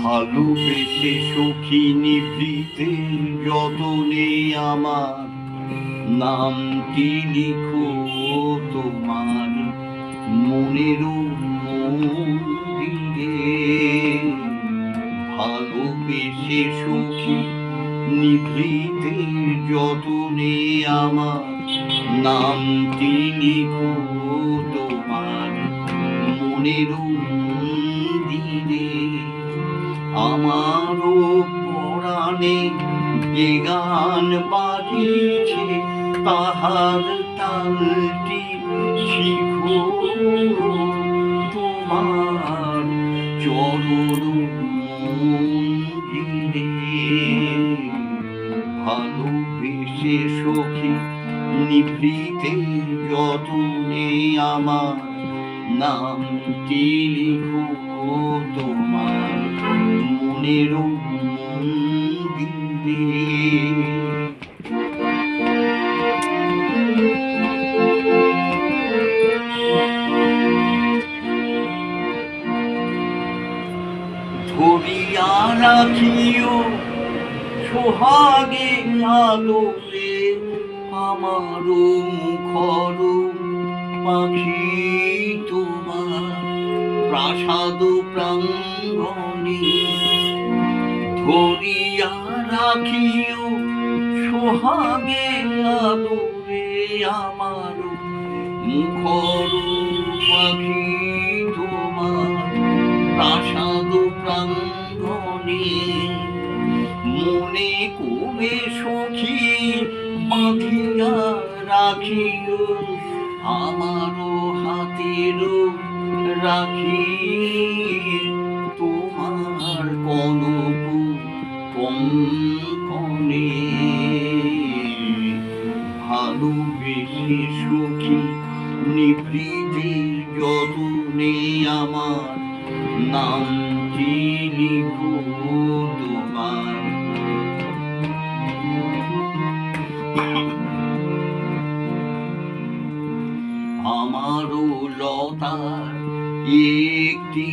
ভালোবেসে সখী নিভৃতে যতনে আমার নামটি লিখো তোমার মনেরও মন্দিরে। ভালোবেসে সখী নিভৃতে যতনে আমার নামটি লিখো তোমার মনেরও মন্দিরে। আমারও পরাণে যে গান বাজিছে তাহার তালটি শিখো তোমার চরণ মন্দিরে। ভালোবেসে সখী নিভৃতে যতনে আমার নামটি লিখো তোমার মনেরও মন্দিরে। ধরিয়া রাখিও সোহাগে আদরে আমারও মুখর পাখি তোমার প্রাসাদ প্রাঙ্গণে। ধরিয়া রাখিও সোহাগে আদরে আমারও মুখর পাখি তোমার প্রাসাদ প্রাঙ্গণে। মনে করে সখী বাঁধিয়া রাখিও আমারও হাতেরও রাখি তোমার কনক কঙ্কণে। ভালোবেসে সখী নিভৃতে যতনে আমার নামটি লিখো তোমার আমারও লতার একটি